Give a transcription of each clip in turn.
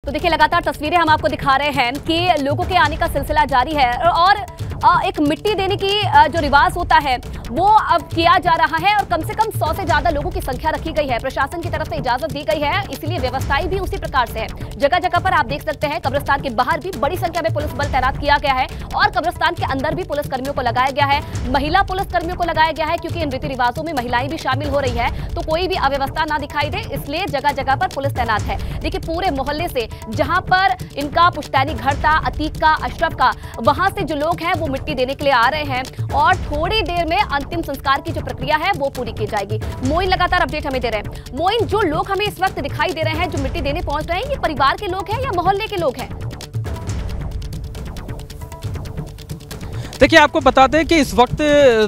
तो देखिए लगातार तस्वीरें हम आपको दिखा रहे हैं कि लोगों के आने का सिलसिला जारी है और एक मिट्टी देने की जो रिवाज होता है वो अब किया जा रहा है और कम से कम 100 से ज्यादा लोगों की संख्या रखी गई है। प्रशासन की तरफ से इजाजत दी गई है, इसलिए व्यवस्थाएं भी उसी प्रकार से है। जगह जगह पर आप देख सकते हैं कब्रिस्तान के बाहर भी बड़ी संख्या में पुलिस बल तैनात किया गया है और कब्रिस्तान के अंदर भी पुलिस कर्मियों को लगाया गया है, महिला पुलिस कर्मियों को लगाया गया है, क्योंकि इन रीति रिवाजों में महिलाएं भी शामिल हो रही है तो कोई भी अव्यवस्था ना दिखाई दे, इसलिए जगह जगह पर पुलिस तैनात है। देखिए पूरे मोहल्ले से जहां पर इनका पुश्तैनी घर था, अतीक का, अशरफ का, वहां से जो लोग हैं वो मिट्टी देने के लिए आ रहे हैं और थोड़ी देर में अंतिम संस्कार की जो प्रक्रिया है वो पूरी की जाएगी। मोइन लगातार अपडेट हमें दे रहे हैं। मोइन, जो लोग हमें इस वक्त दिखाई दे रहे हैं जो मिट्टी देने पहुंच रहे हैं, ये परिवार के लोग हैं या मोहल्ले के लोग हैं? देखिए आपको बता दें कि इस वक्त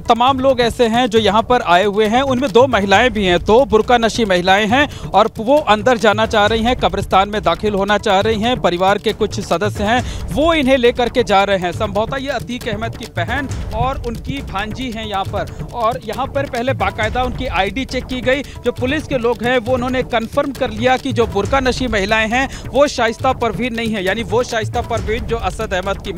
तमाम लोग ऐसे हैं जो यहाँ पर आए हुए हैं, उनमें 2 महिलाएं भी हैं, 2 बुर्का नशी महिलाएं हैं और वो अंदर जाना चाह रही हैं, कब्रिस्तान में दाखिल होना चाह रही हैं। परिवार के कुछ सदस्य हैं वो इन्हें लेकर के जा रहे हैं। संभवतः ये अतीक अहमद की बहन और उनकी भांजी हैं यहाँ पर, और यहाँ पर पहले बाकायदा उनकी ID चेक की गई। जो पुलिस के लोग हैं वो उन्होंने कन्फर्म कर लिया कि जो बुर्का नशी महिलाएँ हैं वो शाइस्ता परवीन नहीं है, यानी वो शाइस्ता परवीन जो असद अहमद की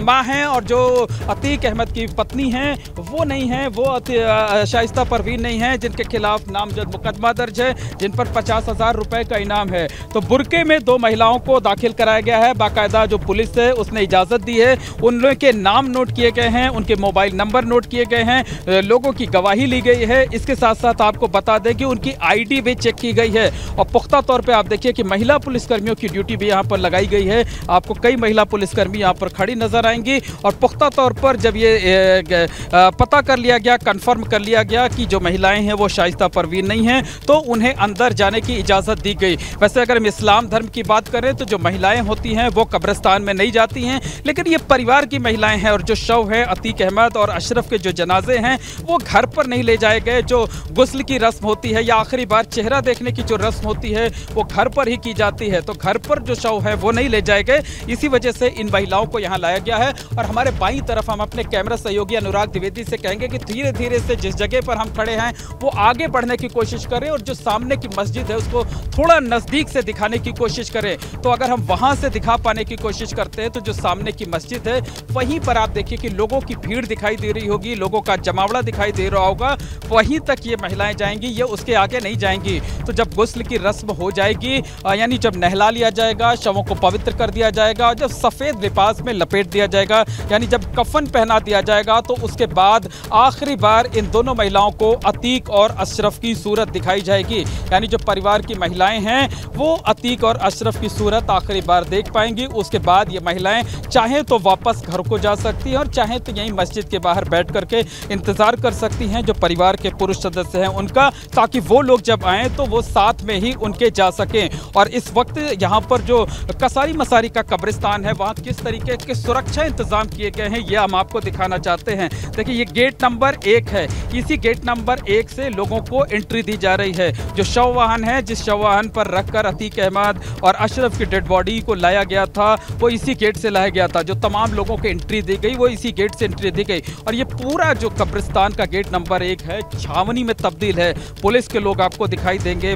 माँ हैं और जो अतीक अहमद की पत्नी हैं वो नहीं है, वो शाइस्ता परवीन नहीं है, जिनके खिलाफ नामजद मुकदमा दर्ज है, जिन पर 50,000 रुपए का इनाम है। तो बुर्के में 2 महिलाओं को दाखिल कराया गया है। बाकायदा जो पुलिस है उसने इजाज़त दी है, उनके नाम नोट किए गए हैं, उनके मोबाइल नंबर नोट किए गए हैं, लोगों की गवाही ली गई है। इसके साथ साथ आपको बता दें कि उनकी ID भी चेक की गई है और पुख्ता तौर पर आप देखिए कि महिला पुलिसकर्मियों की ड्यूटी भी यहाँ पर लगाई गई है। आपको कई महिला पुलिसकर्मी यहाँ पर खड़ी नजर आएंगी और पुख्ता तौर पर जब ये पता कर लिया गया, कंफर्म कर लिया गया कि जो महिलाएं हैं वो शाइस्ता परवीन नहीं हैं, तो उन्हें अंदर जाने की इजाज़त दी गई। वैसे अगर हम इस्लाम धर्म की बात करें तो जो महिलाएं होती हैं वो कब्रिस्तान में नहीं जाती हैं, लेकिन ये परिवार की महिलाएं हैं और जो शव है अतीक अहमद और अशरफ के जो जनाजे हैं वो घर पर नहीं ले जाए गए। जो गुस्ल की रस्म होती है या आखिरी बार चेहरा देखने की जो रस्म होती है वो घर पर ही की जाती है, तो घर पर जो शव है वो नहीं ले जाए गए। इसी वजह से इन महिलाओं को यहाँ लाया गया है। और हमारे बाईं तरफ हम अपने कैमरा सहयोगी अनुराग द्विवेदी से कहेंगे कि धीरे धीरे से जिस जगह पर हम खड़े हैं वो आगे बढ़ने की कोशिश करें और जो सामने की मस्जिद है उसको थोड़ा नजदीक से दिखाने की कोशिश करें। तो अगर हम वहां से दिखा पाने की कोशिश करते हैं तो जो सामने की मस्जिद है वहीं पर आप देखिए कि लोगों की भीड़ दिखाई दे रही होगी, लोगों का जमावड़ा दिखाई दे रहा होगा, वहीं तक ये महिलाएं जाएंगी, ये उसके आगे नहीं जाएंगी। तो जब गुस्ल की रस्म हो जाएगी, यानी जब नहला लिया जाएगा, शवों को पवित्र कर दिया जाएगा, जब सफेद लिबास में लपेट दिया जाएगा, यानी जब कफन पहना दिया जाएगा, तो उसके बाद आखिरी बार इन दोनों महिलाओं को अतीक और अशरफ की सूरत दिखाई जाएगी। यानी जो परिवार की महिलाएं हैं वो अतीक और अशरफ की सूरत आखिरी बार देख पाएंगी। उसके बाद ये महिलाएं चाहें तो वापस घर को जा सकती हैं और चाहें तो यहीं मस्जिद के बाहर बैठ करके इंतजार कर सकती हैं जो परिवार के पुरुष सदस्य हैं उनका, ताकि वो लोग जब आएँ तो वो साथ में ही उनके जा सकें। और इस वक्त यहाँ पर जो कसारी मसारी का कब्रिस्तान है वहाँ किस तरीके के सुरक्षा इंतजाम किए गए हैं ये हम आपको दिखाना चाहते हैं। देखिए ये गेट नंबर 1 है, इसी गेट नंबर 1 से लोगों को एंट्री दी जा रही है। जो शव वाहन है, जिस शव वाहन पर रखकर अतीक अहमद और अशरफ की डेड बॉडी को लाया गया था वो इसी गेट से लाया गया था। जो तमाम लोगों को एंट्री दी गई वो इसी गेट से एंट्री दी गई। और ये पूरा जो कब्रिस्तान का गेट नंबर 1 है छावनी में तब्दील है। पुलिस के लोग आपको दिखाई देंगे,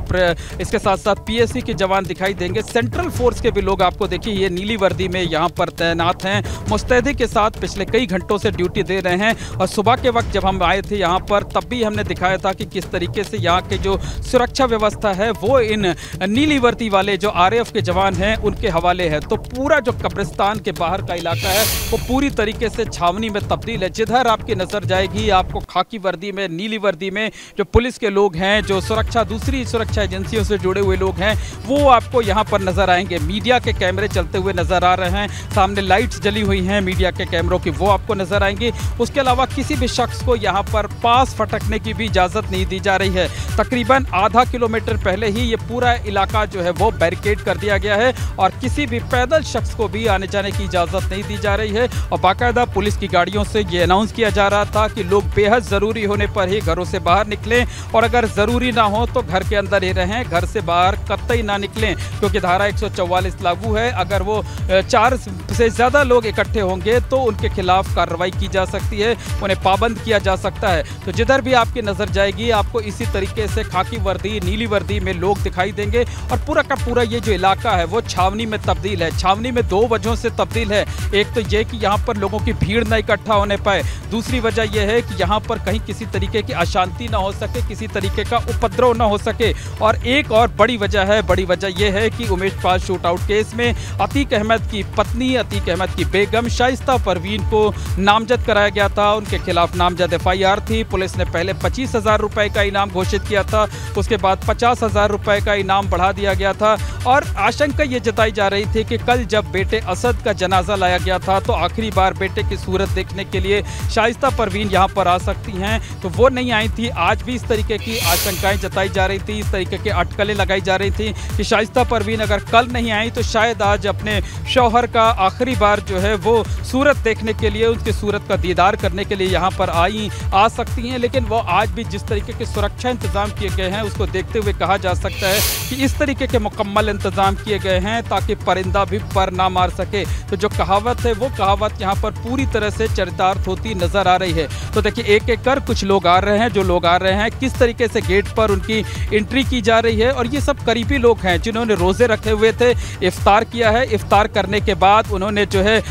इसके साथ साथ PSC के जवान दिखाई देंगे, सेंट्रल फोर्स के भी लोग आपको देखिए ये नीली वर्दी में यहाँ पर तैनात हैं, मुस्तैदी के साथ पिछले कई घंटों से ड्यूटी दे रहे हैं। और सुबह के वक्त जब हम आए थे यहाँ पर तब भी हमने दिखाया था कि किस तरीके से यहाँ के जो सुरक्षा व्यवस्था है वो इन नीली वर्दी वाले जो RAF के जवान हैं उनके हवाले है। तो पूरा जो कब्रिस्तान के बाहर का इलाका है वो पूरी तरीके से छावनी में तब्दील है। जिधर आपकी नजर जाएगी आपको खाकी वर्दी में, नीली वर्दी में जो पुलिस के लोग हैं, जो दूसरी सुरक्षा एजेंसियों से जुड़े हुए लोग हैं वो आपको यहाँ पर नजर आएंगे। मीडिया के कैमरे चलते हुए नजर आ रहे हैं, सामने लाइट्स जली हुई हैं मीडिया के कैमरों की, वो आपको नजर आएंगी। उसके अलावा किसी भी शख्स को यहाँ पर पास फटकने की भी इजाज़त नहीं दी जा रही है। तकरीबन आधा किलोमीटर पहले ही ये पूरा इलाका जो है वो बैरिकेड कर दिया गया है और किसी भी पैदल शख्स को भी आने जाने की इजाज़त नहीं दी जा रही है। और बाकायदा पुलिस की गाड़ियों से ये अनाउंस किया जा रहा था कि लोग बेहद ज़रूरी होने पर ही घरों से बाहर निकलें और अगर ज़रूरी ना हो तो घर के अंदर ही रहें, घर से बाहर कतई ना निकलें, क्योंकि धारा 144 लागू है। अगर वो 4 से ज़्यादा लोग इकट्ठे होंगे तो उन उनके खिलाफ कार्रवाई की जा सकती है, उन्हें पाबंद किया जा सकता है। तो जिधर भी आपकी नज़र जाएगी आपको इसी तरीके से खाकी वर्दी, नीली वर्दी में लोग दिखाई देंगे और पूरा का पूरा ये जो इलाका है वो छावनी में तब्दील है। छावनी में दो वजहों से तब्दील है। एक तो ये कि यहाँ पर लोगों की भीड़ न इकट्ठा होने पाए, दूसरी वजह यह है कि यहाँ पर कहीं किसी तरीके की अशांति ना हो सके, किसी तरीके का उपद्रव ना हो सके। और एक और बड़ी वजह यह है कि Umesh Pal shoot out case में अतीक अहमद की पत्नी, अतीक अहमद की बेगम शाइस्ता परवीन को नामजद कराया गया था। उनके खिलाफ नामजद FIR थी। पुलिस ने पहले 25,000 रुपए का इनाम घोषित किया था, उसके बाद 50,000 रुपए का इनाम बढ़ा दिया गया था। और आशंका ये जताई जा रही थी कि कल जब बेटे असद का जनाजा लाया गया था तो आखिरी बार बेटे की सूरत देखने के लिए शाइस्ता परवीन यहाँ पर आ सकती हैं, तो वो नहीं आई थी। आज भी इस तरीके की आशंकाएं जताई जा रही थी, इस तरीके के अटकलें लगाई जा रही थी कि शाइस्ता परवीन अगर कल नहीं आई तो शायद आज अपने शौहर का आखिरी बार जो है वो सूरत देखने के लिए, उसकी सूरत का दीदार करने के लिए यहाँ पर आ सकती हैं। लेकिन वो आज भी जिस तरीके के सुरक्षा इंतजाम किए गए हैं उसको देखते हुए कहा जा सकता है कि इस तरीके के मुकम्मल इंतजाम किए गए हैं ताकि परिंदा भी पर ना मार सके। तो जो कहावत है वो कहावत यहाँ पर पूरी तरह से चरितार्थ होती नजर आ रही है। तो देखिए एक एक कर कुछ लोग आ रहे हैं, जो लोग आ रहे हैं किस तरीके से गेट पर उनकी एंट्री की जा रही है। और ये सब करीबी लोग हैं जिन्होंने रोजे रखे हुए थे, इफ्तार किया है। इफ्तार करने के बाद उन्होंने जो है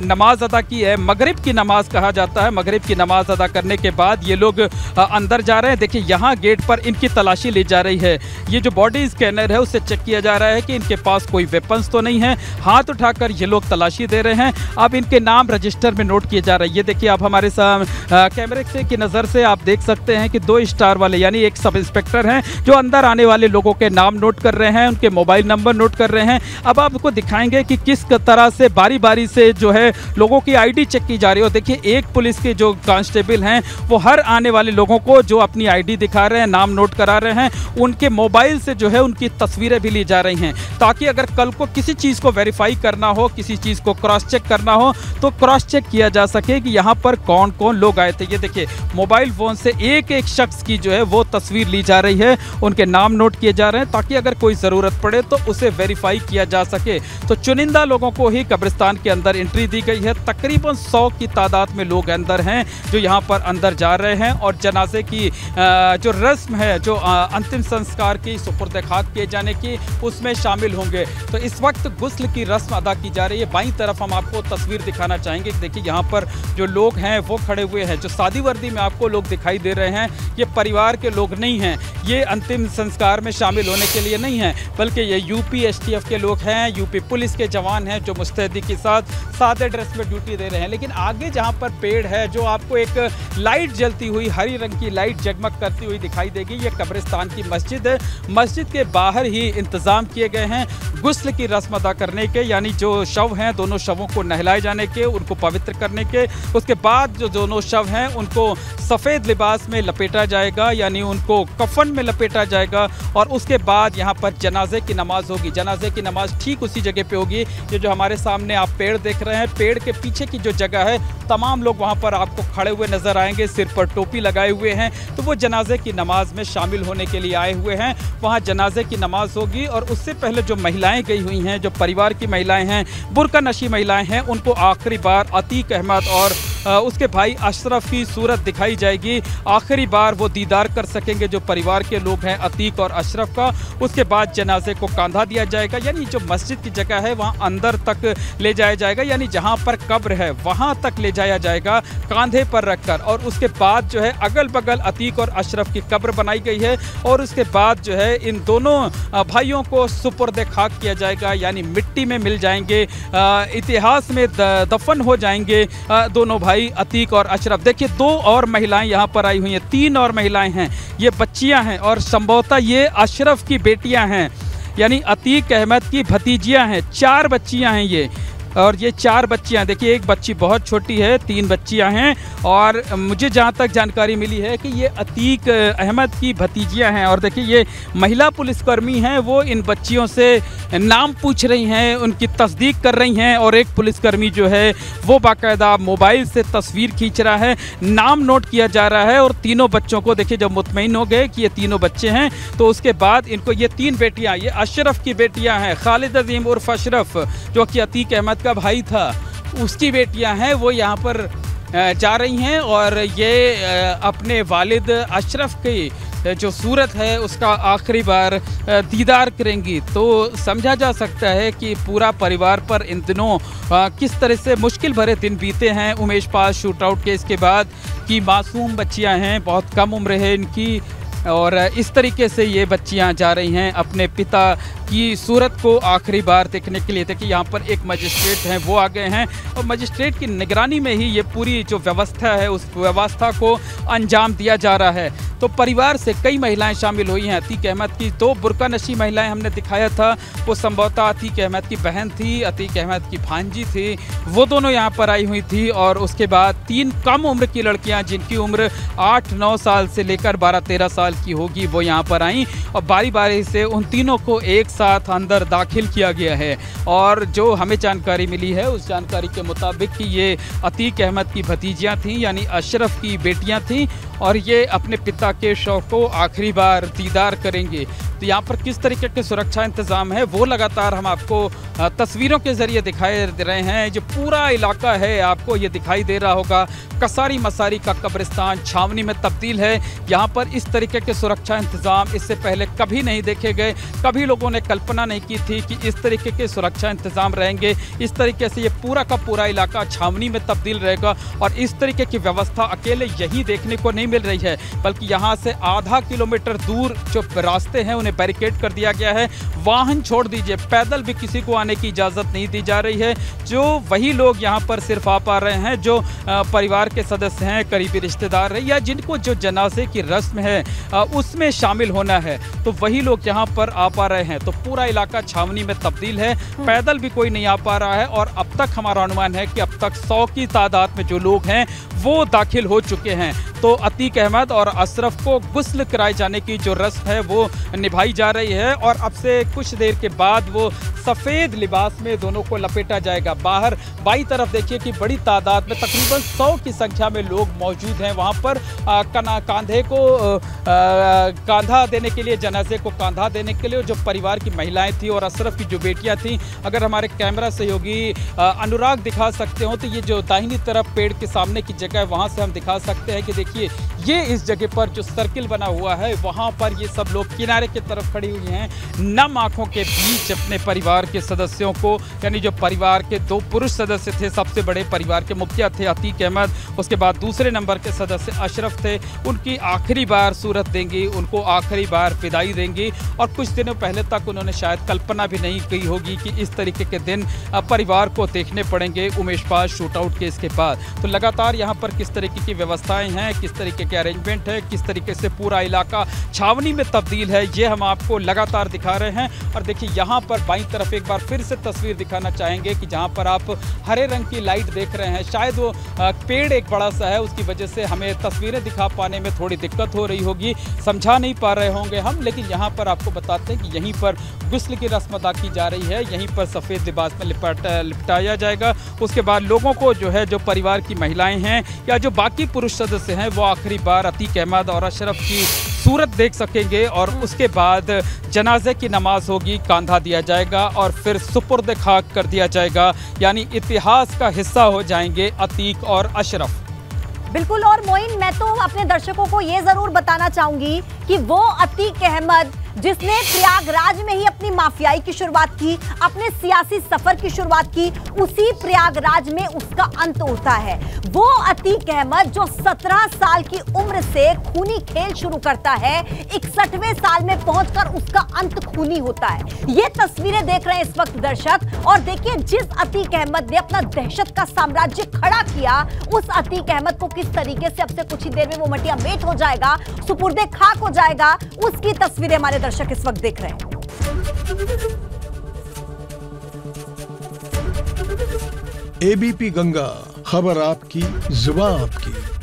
नमाज अदा की है, मगरिब की नमाज कहा जाता है। मगरिब की नमाज अदा करने के बाद ये लोग अंदर जा रहे हैं। देखिए यहाँ गेट पर इनकी तलाशी ली जा रही है। ये जो बॉडी स्कैनर है उससे चेक किया जा रहा है कि इनके पास कोई वेपन्स तो नहीं है। हाथ उठाकर ये लोग तलाशी दे रहे हैं। अब इनके नाम रजिस्टर में नोट किए जा रहे हैं। ये देखिए आप हमारे कैमरे से की नज़र से आप देख सकते हैं कि 2 स्टार वाले यानी एक सब इंस्पेक्टर हैं जो अंदर आने वाले लोगों के नाम नोट कर रहे हैं, उनके मोबाइल नंबर नोट कर रहे हैं। अब आपको दिखाएंगे कि किस तरह से बारी बारी से जो है लोगों की ID चेक की जा रही है। देखिए एक पुलिस के जो कांस्टेबल हैं वो हर आने वाले लोगों को जो अपनी ID दिखा रहे हैं, नाम नोट करा रहे हैं, उनके मोबाइल से जो है उनकी तस्वीरें भी ली जा रही हैं ताकि अगर कल को किसी चीज़ को वेरीफाई करना हो, किसी चीज़ को क्रॉस चेक करना हो तो क्रॉस चेक किया जा सके कि यहाँ पर कौन कौन लोग आए थे। ये देखिए मोबाइल फ़ोन से एक एक शख्स की जो है वो तस्वीर ली जा रही है, उनके नाम नोट किए जा रहे हैं ताकि अगर कोई ज़रूरत पड़े तो उसे वेरीफाई किया जा सके। तो चुनिंदा लोगों को ही कब्रिस्तान के अंदर एंट्री दी गई है। तकरीबन 100 की तादाद में लोग अंदर हैं जो यहाँ पर अंदर जा रहे हैं और जनाजे की जो रस्म है, जो अंतिम संस्कार की सुपुर्द खाक किए जाने की, उसमें शामिल होंगे। तो इस वक्त गुस्ल की रस्म अदा की जा रही है। बाईं तरफ हम आपको तस्वीर दिखाना चाहेंगे। देखिए यहाँ पर जो लोग हैं वो खड़े हुए हैं। जो सादी वर्दी में आपको लोग दिखाई दे रहे हैं ये परिवार के लोग नहीं हैं, ये अंतिम संस्कार में शामिल होने के लिए नहीं हैं, बल्कि ये UP STF के लोग हैं, UP पुलिस के जवान हैं जो मुस्तैदी के साथ सादे ड्रेस में ड्यूटी दे रहे हैं। लेकिन आगे जहाँ पर पेड़ है, जो आपको एक लाइट जलती हुई हरी रंग की लाइट जगमग करती हुई दिखाई देगी, ये कब्रिस्तान की मस्जिद है। मस्जिद के बाहर ही इंतज़ाम किए गए हैं गुस्ल की रस्म अदा करने के, यानी जो शव हैं दोनों शवों को नहलाए जाने के, उनको पवित्र करने के। उसके बाद जो दोनों शव हैं उनको सफ़ेद लिबास में लपेटा जाएगा, यानी उनको कफन में लपेटा जाएगा। और उसके बाद यहाँ पर जनाजे की नमाज होगी। जनाजे की नमाज ठीक उसी जगह पे होगी। ये जो हमारे सामने आप पेड़ देख रहे हैं, पेड़ के पीछे की जो जगह है, तमाम लोग वहाँ पर आपको खड़े हुए नजर आएंगे, सिर पर टोपी लगाए हुए हैं। तो वो जनाजे की नमाज में शामिल होने के लिए आए हुए हैं। वहाँ जनाजे की नमाज होगी और उससे पहले जो महिलाएं गई हुई हैं, जो परिवार की महिलाएं हैं, बुर्का नशी महिलाएं हैं, उनको आखिरी बार अतीक अहमद और उसके भाई अशरफ की सूरत दिखाई जाएगी। आखिरी बार वो दीदार कर सकेंगे जो परिवार के लोग हैं अतीक और अशरफ का। उसके बाद जनाजे को कांधा दिया जाएगा, यानी जो मस्जिद की जगह है वहाँ अंदर तक ले जाया जाएगा, यानी जहाँ पर कब्र है वहाँ तक ले जाया जाएगा कांधे पर रखकर। और उसके बाद जो है अगल बगल अतीक और अशरफ की कब्र बनाई गई है और उसके बाद जो है इन दोनों भाइयों को सुपुर्द खाक किया जाएगा, यानी मिट्टी में मिल जाएंगे, इतिहास में दफन हो जाएंगे दोनों भाई अतीक और अशरफ। देखिए 2 और महिलाएं यहाँ पर आई हुई हैं, 3 और महिलाएं हैं, ये बच्चियां हैं और संभवतः ये अशरफ की बेटियां हैं, यानी अतीक अहमद की भतीजियां हैं। 4 बच्चियां हैं ये, और ये 4 बच्चियां, देखिए एक बच्ची बहुत छोटी है, 3 बच्चियां हैं। और मुझे जहां तक जानकारी मिली है कि ये अतीक अहमद की भतीजियां हैं। और देखिए ये महिला पुलिसकर्मी हैं, वो इन बच्चियों से नाम पूछ रही हैं, उनकी तस्दीक कर रही हैं। और एक पुलिसकर्मी जो है वो बाकायदा मोबाइल से तस्वीर खींच रहा है, नाम नोट किया जा रहा है। और तीनों बच्चों को देखिए जब मुतमईन हो गए कि ये तीनों बच्चे हैं, तो उसके बाद इनको ये 3 बेटियाँ, ये अशरफ की बेटियाँ हैं, खालिद अजीम उर्फ अशरफ जो कि अतीक अहमद का भाई था, उसकी बेटियां हैं वो यहाँ पर जा रही हैं और ये अपने वालिद अशरफ की जो सूरत है उसका आखिरी बार दीदार करेंगी। तो समझा जा सकता है कि पूरा परिवार पर इन दिनों किस तरह से मुश्किल भरे दिन बीते हैं। उमेश पाल शूटआउट केस के बाद की मासूम बच्चियां हैं, बहुत कम उम्र है इनकी, और इस तरीके से ये बच्चियां जा रही हैं अपने पिता की सूरत को आखिरी बार देखने के लिए। देखिए यहाँ पर एक मजिस्ट्रेट हैं वो आ गए हैं और मजिस्ट्रेट की निगरानी में ही ये पूरी जो व्यवस्था है उस व्यवस्था को अंजाम दिया जा रहा है। तो परिवार से कई महिलाएं शामिल हुई हैं। अतीक अहमद की 2 बुर्का नशी महिलाएं हमने दिखाया था, वो संभवतः अतीक अहमद की बहन थी, अतीक अहमद की भांजी थी, वो दोनों यहाँ पर आई हुई थी। और उसके बाद 3 कम उम्र की लड़कियाँ जिनकी उम्र 8-9 साल से लेकर 12-13 साल की होगी वो यहाँ पर आई और बारी बारी से उन तीनों को एक साथ अंदर दाखिल किया गया है। और जो हमें जानकारी मिली है उस जानकारी के मुताबिक कि ये अतीक अहमद की भतीजियाँ थीं, यानी अशरफ की बेटियाँ थीं, और ये अपने पिता के शव को आखिरी बार दीदार करेंगे। तो यहाँ पर किस तरीके के सुरक्षा इंतज़ाम है वो लगातार हम आपको तस्वीरों के ज़रिए दिखाई दे रहे हैं। जो पूरा इलाका है आपको ये दिखाई दे रहा होगा, कसारी मसारी का कब्रिस्तान छावनी में तब्दील है। यहाँ पर इस तरीके के सुरक्षा इंतज़ाम इससे पहले कभी नहीं देखे गए, कभी लोगों ने कल्पना नहीं की थी कि इस तरीके के सुरक्षा इंतज़ाम रहेंगे। इस तरीके से ये पूरा का पूरा इलाका छावनी में तब्दील रहेगा और इस तरीके की व्यवस्था अकेले यही देखने को नहीं मिल रही है, बल्कि यहाँ से आधा किलोमीटर दूर जो रास्ते हैं उन्हें बैरिकेड कर दिया गया है। वाहन छोड़ दीजिए, पैदल भी किसी को आने की इजाज़त नहीं दी जा रही है। जो वही लोग यहाँ पर सिर्फ आ पा रहे हैं जो परिवार के सदस्य हैं, करीबी रिश्तेदार हैं, या जिनको जो जनाजे की रस्म है उसमें शामिल होना है, तो वही लोग यहाँ पर आ पा रहे हैं। तो पूरा इलाका छावनी में तब्दील है, पैदल भी कोई नहीं आ पा रहा है। और अब तक हमारा अनुमान है कि अब तक 100 की तादाद में जो लोग हैं वो दाखिल हो चुके हैं। तो अतीक अहमद और अशरफ को गुस्ल कराए जाने की जो रस्म है वो निभाई जा रही है और अब से कुछ देर के बाद वो सफ़ेद लिबास में दोनों को लपेटा जाएगा। बाहर बाई तरफ देखिए कि बड़ी तादाद में तकरीबन 100 की संख्या में लोग मौजूद हैं वहाँ पर कंधे को कंधा देने के लिए, जनाजे को कंधा देने के लिए जो परिवार की महिलाएं थी और अशरफ की जो बेटियां थी। अगर हमारे कैमरा सहयोगी अनुराग दिखा सकते हो तो ये जो दाहिनी तरफ पेड़ के सामने की जगह है वहाँ से हम दिखा सकते हैं कि देखिए ये इस जगह पर जो सर्किल बना हुआ है वहाँ पर ये सब लोग किनारे की तरफ खड़ी हुई हैं, नम आँखों के बीच अपने परिवार के सदस्यों को, यानी जो परिवार के 2 पुरुष सदस्य थे, सबसे बड़े परिवार के मुखिया थे अतीक अहमद, उसके बाद दूसरे नंबर के सदस्य अशरफ थे, उनकी आखिरी बार सूरत देंगी, उनको आखिरी बार विदाई देंगी। और कुछ दिनों पहले तक उन्होंने शायद कल्पना भी नहीं की होगी कि इस तरीके के दिन परिवार को देखने पड़ेंगे उमेश पाल शूटआउट केस के बाद। तो लगातार यहाँ पर किस तरीके की व्यवस्थाएं हैं, किस तरीके के अरेंजमेंट है, किस तरीके से पूरा इलाका छावनी में तब्दील है, ये हम आपको लगातार दिखा रहे हैं। और देखिए यहाँ पर बाईं तरफ एक बार फिर से तस्वीर दिखाना चाहेंगे कि जहाँ पर आप हरे रंग की लाइट देख रहे हैं, शायद वो पेड़ एक बड़ा सा है, उसकी वजह से हमें तस्वीरें दिखा पाने में थोड़ी दिक्कत हो रही होगी, समझा नहीं पा रहे होंगे हम। लेकिन यहाँ पर आपको बताते हैं कि यहीं पर गुस्ल की रस्म अदा की जा रही है, यहीं पर सफ़ेद लिबास में लिपटाया जाएगा। उसके बाद लोगों को जो है, जो परिवार की महिलाएं हैं या जो बाकी पुरुष सदस्य हैं, वो आखिरी बार अतीक अहमद और अशरफ की सूरत देख सकेंगे। और उसके बाद जनाजे की नमाज होगी, कांधा दिया जाएगा और फिर सुपुर्द खाक कर दिया जाएगा, यानी इतिहास का हिस्सा हो जाएंगे अतीक और अशरफ। बिल्कुल। और मोइन, मैं तो अपने दर्शकों को ये जरूर बताना चाहूंगी कि वो अतीक अहमद जिसने प्रयागराज में ही अपनी माफियाई की शुरुआत की, अपने सियासी सफर की शुरुआत की, उसी प्रयागराज में उसका अंत होता है। वो अतीक अहमद जो 17 साल की उम्र से खूनी खेल शुरू करता है, 61वें साल में पहुंचकर उसका अंत खूनी होता है। ये तस्वीरें देख रहे हैं इस वक्त दर्शक, और देखिए जिस अतीक अहमद ने अपना दहशत का साम्राज्य खड़ा किया, उस अतीक अहमद को किस तरीके से अब से कुछ ही देर में वो मटिया मेट हो जाएगा, सुपुर्दे खाक हो जाएगा, उसकी तस्वीरें हमारे दर्शक इस वक्त देख रहे हैं। एबीपी गंगा, खबर आपकी, जुबान आपकी।